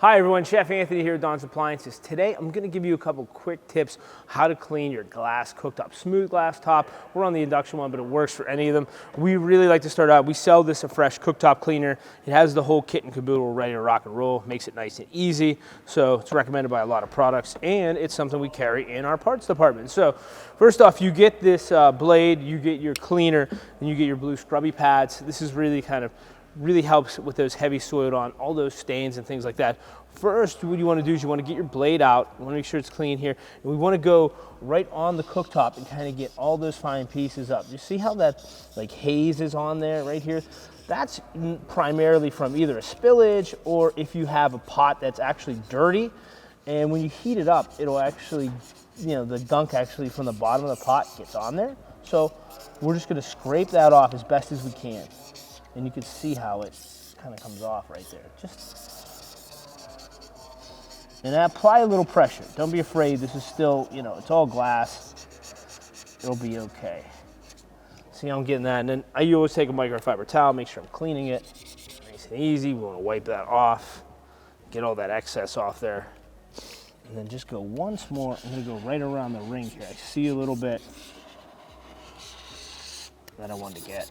Hi everyone, Chef Anthony here at Don's Appliances. Today I'm going to give you a couple quick tips how to clean your glass cooktop. Smooth glass top, we're on the Induction one, but it works for any of them. We really like to start out, we sell this affresh cooktop cleaner. It has the whole kit and caboodle ready to rock and roll, makes it nice and easy. So it's recommended by a lot of products and it's something we carry in our parts department. So first off, you get this blade, you get your cleaner, and you get your blue scrubby pads. This is really helps with those heavy soiled on, all those stains and things like that. First, what you want to do is you want to get your blade out. You want to make sure it's clean here. And we want to go right on the cooktop and kind of get all those fine pieces up. You see how that like haze is on there right here? That's primarily from either a spillage or if you have a pot that's actually dirty. And when you heat it up, it'll actually, the gunk actually from the bottom of the pot gets on there. So we're just going to scrape that off as best as we can. And you can see how it kind of comes off right there. And apply a little pressure. Don't be afraid. This is still, it's all glass. It'll be okay. See how I'm getting that? And then I always take a microfiber towel, make sure I'm cleaning it. Nice and easy. We want to wipe that off. Get all that excess off there. And then just go once more. I'm going to go right around the ring here. I see a little bit that I wanted to get.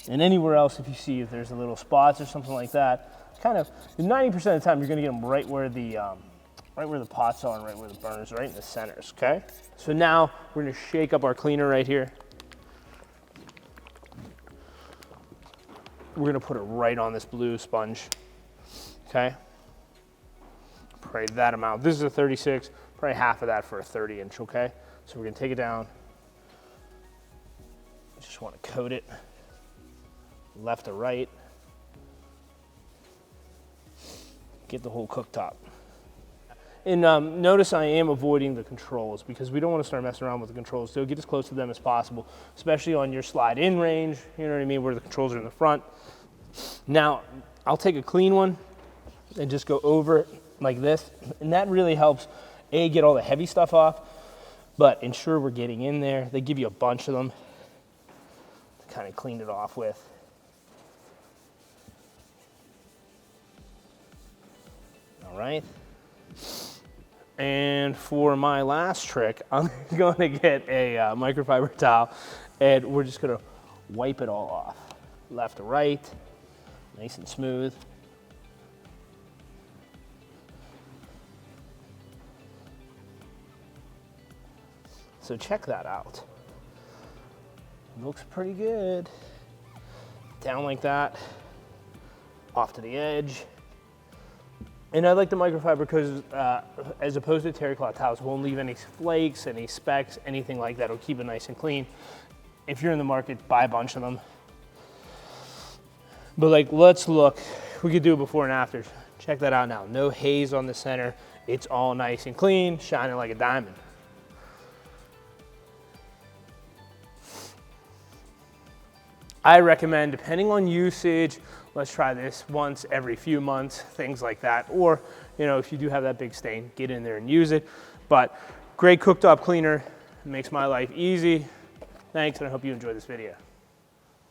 And anywhere else, if you see if there's a little spots or something like that, kind of 90% of the time you're going to get them right where the pots are and right where the burners are, right in the centers. Okay. So now we're going to shake up our cleaner right here. We're going to put it right on this blue sponge. Okay. Probably that amount. This is a 36. Probably half of that for a 30-inch. Okay. So we're going to take it down. Just want to coat it. Left to right, get the whole cooktop. And notice I am avoiding the controls because we don't want to start messing around with the controls. So get as close to them as possible, especially on your slide in range, you know what I mean, where the controls are in the front. Now, I'll take a clean one and just go over it like this. And that really helps, A, get all the heavy stuff off, but ensure we're getting in there. They give you a bunch of them to kind of clean it off with. All right, and for my last trick, I'm going to get a microfiber towel and we're just going to wipe it all off. Left to right, nice and smooth. So check that out. Looks pretty good. Down like that, off to the edge. And I like the microfiber because as opposed to terry cloth towels, it won't leave any flakes, any specks, anything like that. It'll keep it nice and clean. If you're in the market, buy a bunch of them. But let's look. We could do it before and after. Check that out now. No haze on the center. It's all nice and clean, shining like a diamond. I recommend, depending on usage, let's try this once every few months, things like that. Or, if you do have that big stain, get in there and use it. But great cooktop cleaner, makes my life easy. Thanks, and I hope you enjoyed this video.